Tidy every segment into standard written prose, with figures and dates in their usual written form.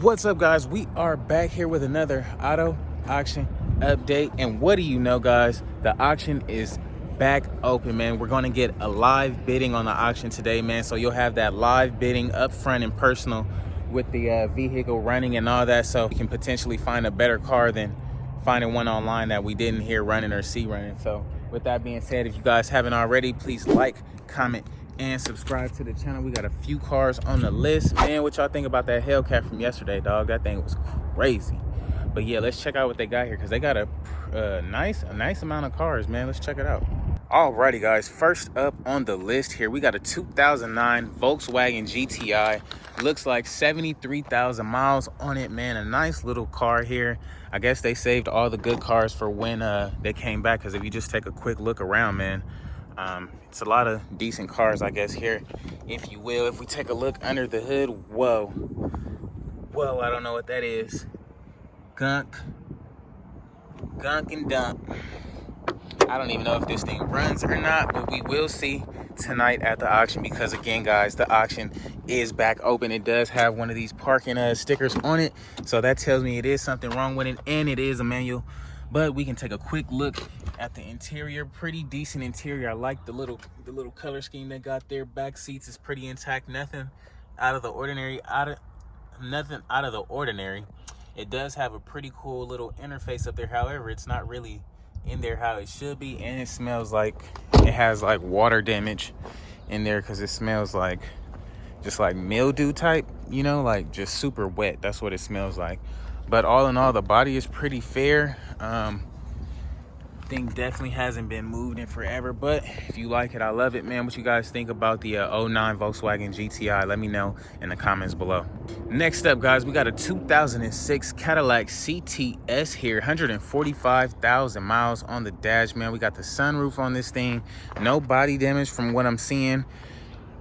What's up, guys? We are back here with another auto auction update, and what do you know, guys, the auction is back open, man. We're going to get a live bidding on the auction today, man, so you'll have that live bidding up front and personal with the vehicle running and all that, so you can potentially find a better car than finding one online that we didn't hear running or see running. So with that being said, if you guys haven't already, please like, comment, and subscribe to the channel. We got a few cars on the list, man. What y'all think about that Hellcat from yesterday, dog? That thing was crazy. But yeah, let's check out what they got here, because they got a nice amount of cars, man. Let's check it out. Alrighty, guys, first up on the list here, we got a 2009 Volkswagen GTI. Looks like 73,000 miles on it, man. A nice little car here. I guess they saved all the good cars for when they came back, because if you just take a quick look around, man, it's a lot of decent cars, I guess, here, if you will. If we take a look under the hood, whoa, I don't know what that is. Gunk and dump. I don't even know if this thing runs or not, but we will see tonight at the auction, because again, guys, the auction is back open. It does have one of these parking stickers on it, so that tells me it is something wrong with it, and it is a manual. But we can take a quick look at the interior. Pretty decent interior. I like the little color scheme they got there. Back seats is pretty intact. Nothing out of the ordinary. Nothing out of the ordinary. It does have a pretty cool little interface up there. However, it's not really in there how it should be, and it smells like it has like water damage in there, because it smells like just like mildew type, you know, like just super wet. That's what it smells like. But all in all, the body is pretty fair. Thing definitely hasn't been moved in forever, but if you like it, I love it, man. What you guys think about the 09 Volkswagen GTI? Let me know in the comments below. Next up, guys, we got a 2006 Cadillac CTS here. 145,000 miles on the dash, man. We got the sunroof on this thing. No body damage from what I'm seeing.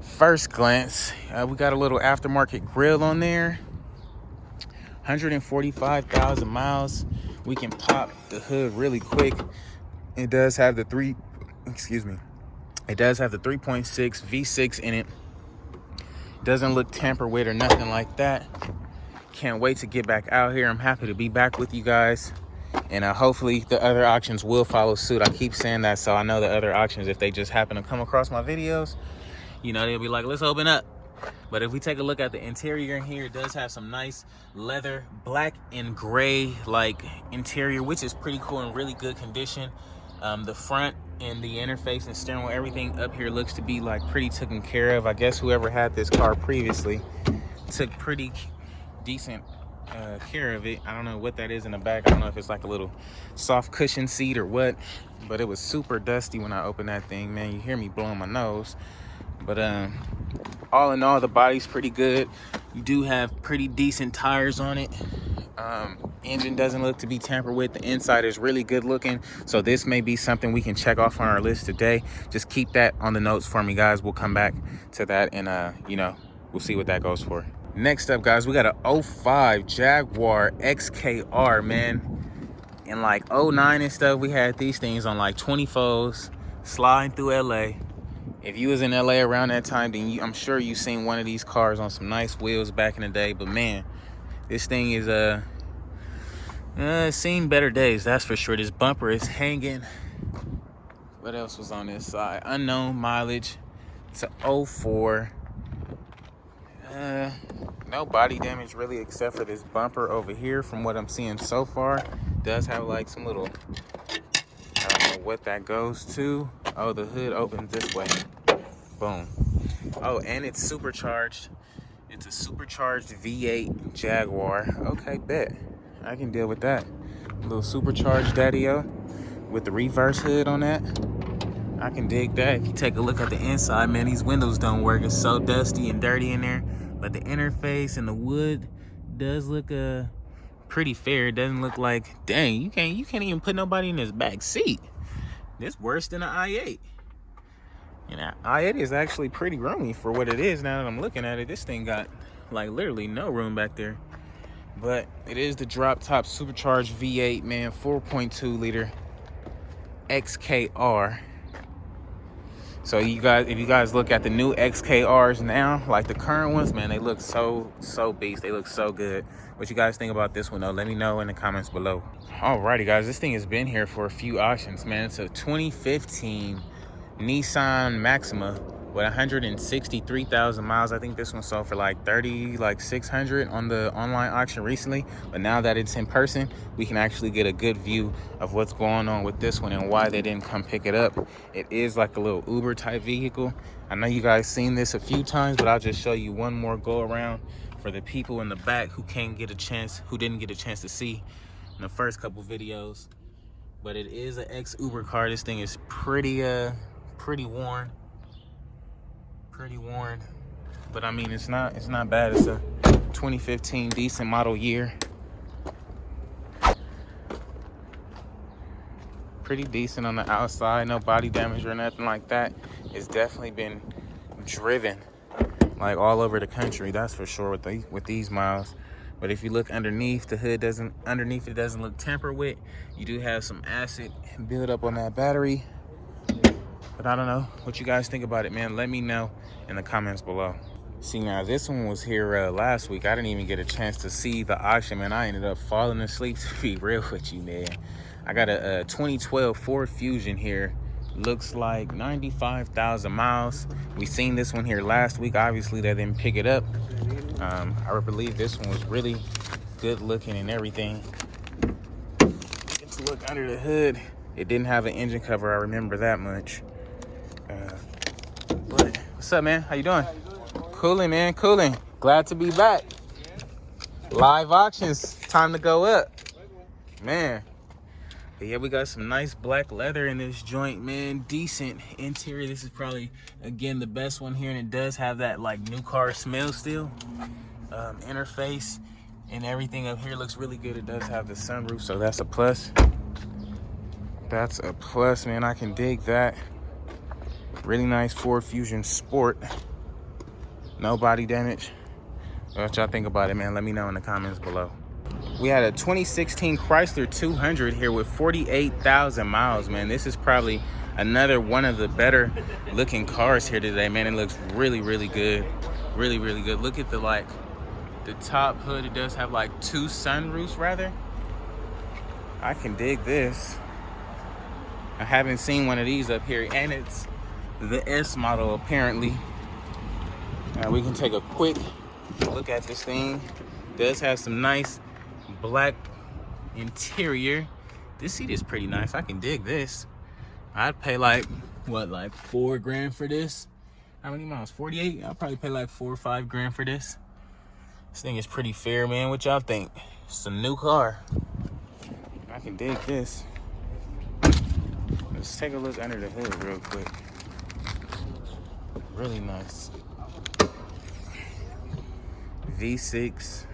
First glance, we got a little aftermarket grill on there. 145,000 miles. We can pop the hood really quick. It does have the It does have the 3.6 V6 in it. Doesn't look tampered with or nothing like that. Can't wait to get back out here. I'm happy to be back with you guys. And hopefully the other auctions will follow suit. I keep saying that, so I know the other auctions, if they just happen to come across my videos, you know, they'll be like, let's open up. But if we take a look at the interior in here, it does have some nice leather, black and gray like interior, which is pretty cool and really good condition. The front and the interface and steering wheel, everything up here looks to be like pretty taken care of. I guess whoever had this car previously took pretty decent care of it. I don't know what that is in the back. I don't know if it's like a little soft cushion seat or what, but it was super dusty when I opened that thing, man. You hear me blowing my nose. But all in all, the body's pretty good. You do have pretty decent tires on it. Engine doesn't look to be tampered with. The inside is really good looking, so this may be something we can check off on our list today. Just keep that on the notes for me, guys. We'll come back to that, and you know, we'll see what that goes for. Next up, guys, we got a 05 Jaguar XKR, man. In like 09 and stuff, we had these things on like 24s sliding through LA. If you was in LA around that time, then I'm sure you seen one of these cars on some nice wheels back in the day. But man, this thing is seen better days, that's for sure. This bumper is hanging. What else was on this side? Unknown mileage. It's a 04. No body damage really, except for this bumper over here from what I'm seeing so far. It does have like some little, I don't know what that goes to. Oh, the hood opens this way. Boom. Oh, and it's supercharged. It's a supercharged V8 Jaguar. Okay, bet. I can deal with that. A little supercharged daddy-o with the reverse hood on that. I can dig that. If you take a look at the inside, man, these windows don't work. It's so dusty and dirty in there. But the interface and the wood does look pretty fair. It doesn't look like, dang, you can't even put nobody in this back seat. It's worse than an i8. And an i8 is actually pretty roomy for what it is. Now that I'm looking at it, this thing got like literally no room back there. But it is the drop top supercharged V8, man, 4.2 liter XKR. So you guys, if you guys look at the new XKRs now, like the current ones, man, they look so beast. They look so good. What you guys think about this one though? Let me know in the comments below. Alrighty guys, this thing has been here for a few auctions, man. It's a 2015 Nissan Maxima with 163,000 miles. I think this one sold for like 600 on the online auction recently. But now that it's in person, we can actually get a good view of what's going on with this one and why they didn't come pick it up. It is like a little Uber type vehicle. I know you guys seen this a few times, but I'll just show you one more go around for the people in the back who didn't get a chance to see in the first couple videos. But it is an ex-Uber car. This thing is pretty worn. But I mean, it's not bad. It's a 2015 decent model year. Pretty decent on the outside, no body damage or nothing like that. It's definitely been driven like all over the country, that's for sure, with these miles. But if you look underneath, the hood doesn't look tampered with. You do have some acid build up on that battery. But I don't know what you guys think about it, man. Let me know in the comments below. See, now this one was here last week. I didn't even get a chance to see the auction, man. I ended up falling asleep, to be real with you, man. I got a 2012 Ford Fusion here. Looks like 95,000 miles. We seen this one here last week. Obviously, they didn't pick it up. I believe this one was really good looking and everything. Let's look under the hood. It didn't have an engine cover. I remember that much. But what's up, man? How you doing? Cooling, man, cooling. Glad to be back. Live auctions, time to go up, man. But yeah, we got some nice black leather in this joint, man. Decent interior. This is probably, again, the best one here, and it does have that like new car smell still. Interface and everything up here looks really good. It does have the sunroof, so that's a plus. That's a plus, man. I can dig that. Really nice Ford Fusion Sport. No body damage. What y'all think about it, man? Let me know in the comments below. We had a 2016 Chrysler 200 here with 48,000 miles, man. This is probably another one of the better looking cars here today, man. It looks really good. Really good. Look at the top hood. It does have like 2 sunroofs, rather. I can dig this. I haven't seen one of these up here, and it's the S model apparently. We can take a quick look at this thing. It does have some nice black interior. This seat is pretty nice. I can dig this. I'd pay like what, like $4 grand for this? How many miles? 48? I'll probably pay like $4 or $5 grand for this. This thing is pretty fair, man. What y'all think? It's a new car. I can dig this. Let's take a look under the hood real quick. Really nice. V6.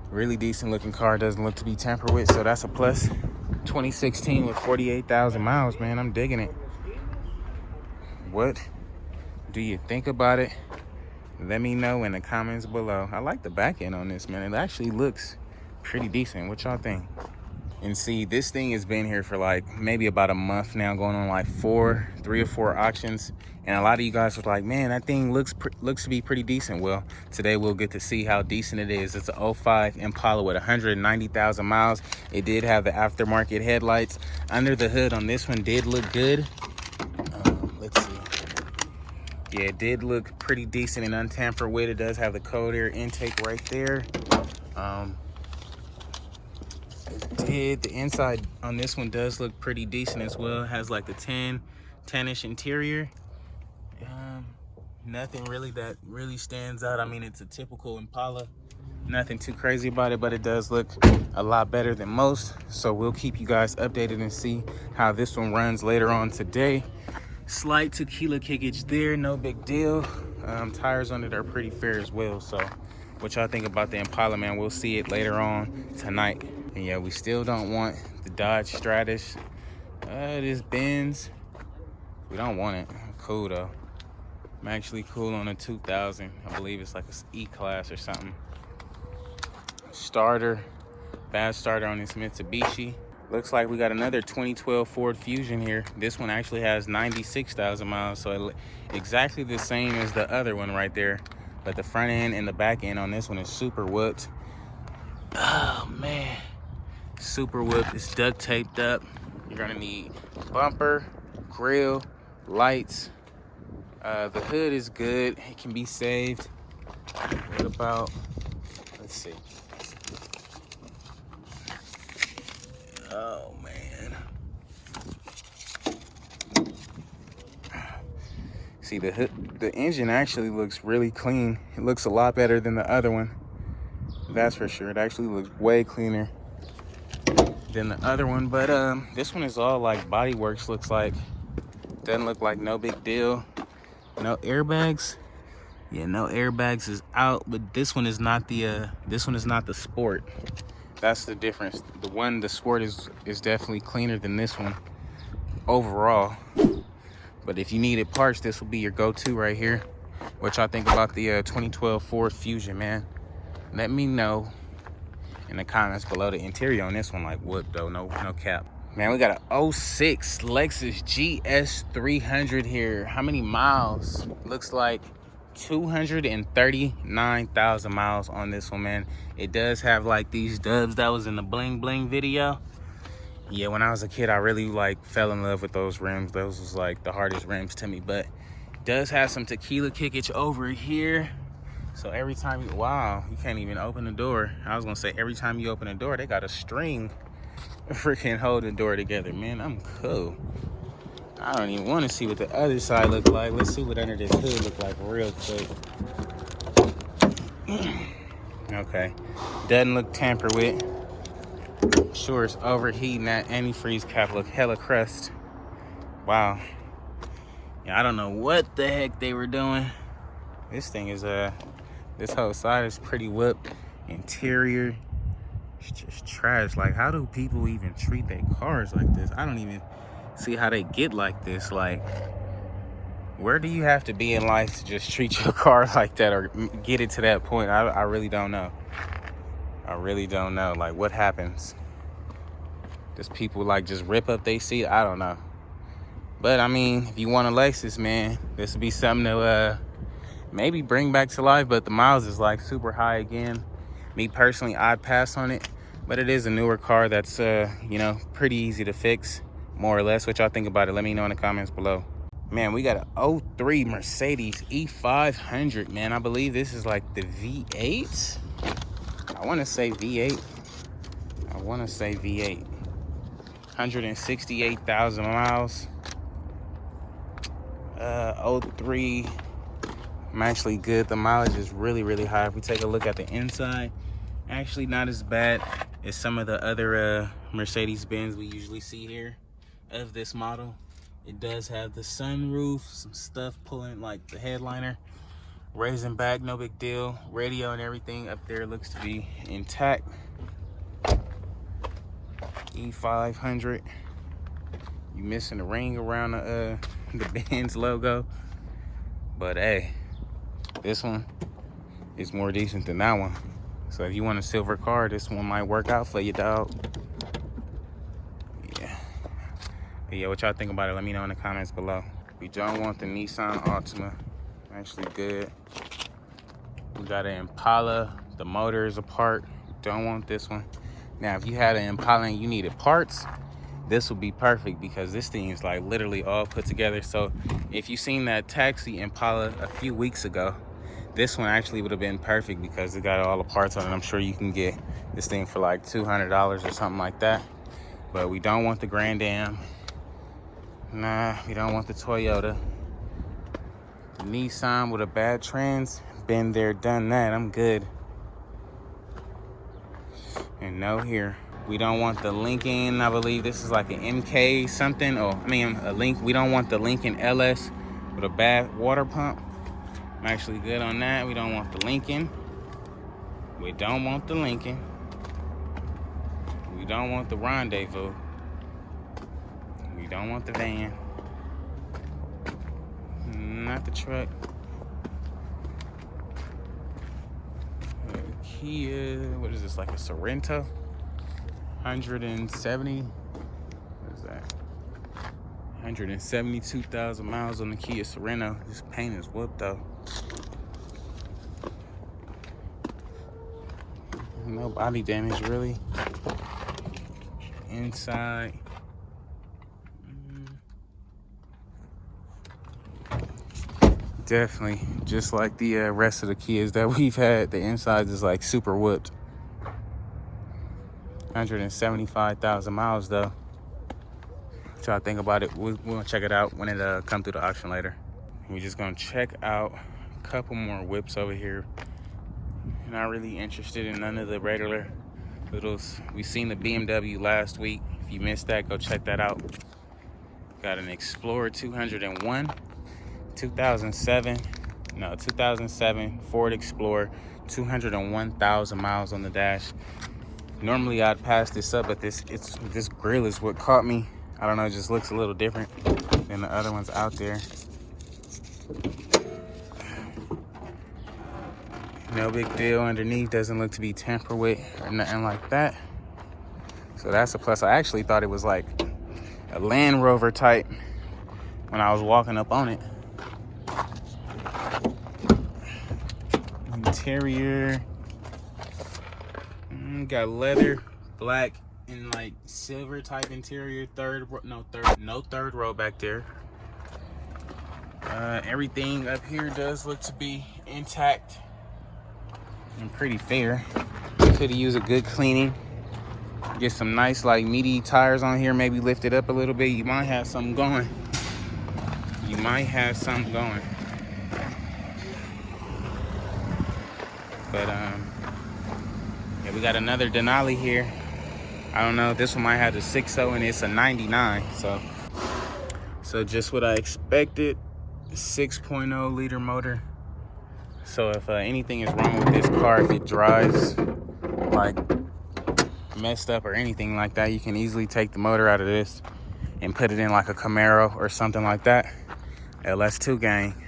Really decent looking car. Doesn't look to be tampered with, so that's a plus. 2016 with 48,000 miles, man. I'm digging it. What do you think about it? Let me know in the comments below. I like the back end on this, man. It actually looks pretty decent. What y'all think? And see, this thing has been here for like maybe about a month now, going on like 3 or 4 auctions. And a lot of you guys was like, man, that thing looks to be pretty decent. Well, today we'll get to see how decent it is. It's an 05 Impala with 190,000 miles. It did have the aftermarket headlights. Under the hood on this one did look good. Let's see. Yeah, it did look pretty decent and untampered with. It does have the cold air intake right there. The inside on this one does look pretty decent as well. It has like the 10-ish interior. Nothing really that really stands out. I mean, it's a typical Impala. Nothing too crazy about it, but it does look a lot better than most. So we'll keep you guys updated and see how this one runs later on today. Slight tequila kickage there, no big deal. Tires on it are pretty fair as well. So what y'all think about the Impala, man? We'll see it later on tonight. And yeah, we still don't want the Dodge Stratus. This Benz, we don't want it. Cool though. I'm actually cool on a 2000. I believe it's like an E-Class or something. Starter, bad starter on this Mitsubishi. Looks like we got another 2012 Ford Fusion here. This one actually has 96,000 miles, so exactly the same as the other one right there. But the front end and the back end on this one is super whooped. Oh man, super whooped. It's duct taped up. You're gonna need bumper, grill, lights. The hood is good. It can be saved. What about, let's see. Oh man. See, the engine actually looks really clean. It looks a lot better than the other one. That's for sure. It actually looks way cleaner than the other one. But this one is all like body works, looks like. Doesn't look like no big deal. No airbags. Yeah, no airbags is out, but this one is not the Sport. That's the difference. The Sport is definitely cleaner than this one overall. But if you needed parts, this will be your go-to right here. What y'all think about the 2012 Ford Fusion, man? Let me know in the comments below. The interior on this one, like, what though? No cap. Man, we got a 06 Lexus GS300 here. How many miles? Looks like 239,000 miles on this one, man. It does have like these dubs that was in the bling bling video. Yeah, when I was a kid, I really like fell in love with those rims. Those was like the hardest rims to me, but it does have some tequila kickage over here. So every time you, wow, you can't even open the door. I was gonna say every time you open the door, they got a string freaking hold the door together, man. I'm cool. I don't even want to see what the other side look like. Let's see what under this hood look like real quick. Okay, doesn't look tampered with. Sure, it's overheating. That antifreeze cap look hella crust. Wow. Yeah, I don't know what the heck they were doing. This thing is this whole side is pretty whooped. Interior, it's just trash. Like, how do people even treat their cars like this? I don't even see how they get like this. Like, where do you have to be in life to just treat your car like that or get it to that point? I really don't know. I really don't know. Like, what happens? Does people like just rip up their seat? I don't know. But I mean, if you want a Lexus, man, this would be something to maybe bring back to life. But the miles is like super high again. Me personally, I'd pass on it. But it is a newer car that's you know, pretty easy to fix, more or less. What y'all think about it? Let me know in the comments below. Man, we got an 03 Mercedes E500, man. I believe this is like the V8. I want to say V8. 168,000 miles. 03. I'm actually good. The mileage is really, really high. If we take a look at the inside, actually not as bad as some of the other Mercedes-Benz we usually see here of this model. It does have the sunroof, some stuff pulling like the headliner, raising back, no big deal. Radio and everything up there looks to be intact. E500. You missing the ring around the Benz logo, but hey, this one is more decent than that one. So if you want a silver car, this one might work out for you, dog. Yeah. But yeah, what y'all think about it? Let me know in the comments below. We don't want the Nissan Altima. Actually good. We got an Impala. The motor is apart. Don't want this one. Now, if you had an Impala and you needed parts, this would be perfect because this thing is like literally all put together. So if you seen that taxi Impala a few weeks ago, this one actually would have been perfect because it got all the parts on it. I'm sure you can get this thing for like $200 or something like that. But we don't want the Grand Am. Nah, we don't want the Toyota. The Nissan with a bad trans, been there, done that. I'm good. And no here. We don't want the Lincoln. I believe this is like an MK something. Oh, I mean a Link. We don't want the Lincoln LS with a bad water pump. I'm actually good on that. We don't want the Lincoln. We don't want the Lincoln. We don't want the Rendezvous. We don't want the van. Not the truck. Kia. What is this, like a Sorento? 170, what is that? 172,000 miles on the Kia Sorento. This paint is whooped though. No body damage really. Inside. Definitely, just like the rest of the Kias that we've had, the inside is like super whooped. 175,000 miles though. What y'all think about it? We're gonna check it out when it come through the auction later. We're just gonna check out a couple more whips over here. Not really interested in none of the regular littles. We seen the BMW last week. If you missed that, go check that out. Got an Explorer 201, 2007 Ford Explorer, 201,000 miles on the dash. Normally I'd pass this up, but this grill is what caught me. I don't know, it just looks a little different than the other ones out there. No big deal underneath, doesn't look to be tampered with or nothing like that. So that's a plus. I actually thought it was like a Land Rover type when I was walking up on it. Interior, got leather, black, and like silver type interior. No third row back there. Everything up here does look to be intact and pretty fair. Could use a good cleaning. Get some nice like meaty tires on here, maybe lift it up a little bit. You might have something going. But yeah, we got another Denali here. I don't know, this one might have the 6.0 and it's a 99. So just what I expected. 6.0 liter motor. So if anything is wrong with this car, if it drives like messed up or anything like that, you can easily take the motor out of this and put it in like a Camaro or something like that. LS2 gang.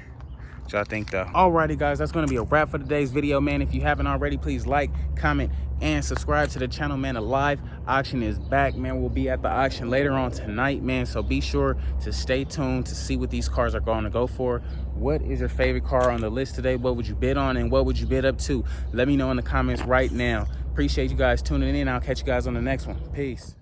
What y'all think though? Alrighty guys, that's gonna be a wrap for today's video, man. If you haven't already, please like, comment, and subscribe to the channel, man. A live auction is back, man. We'll be at the auction later on tonight, man. So be sure to stay tuned to see what these cars are going to go for. What is your favorite car on the list today? What would you bid on and what would you bid up to? Let me know in the comments right now. Appreciate you guys tuning in. I'll catch you guys on the next one. Peace.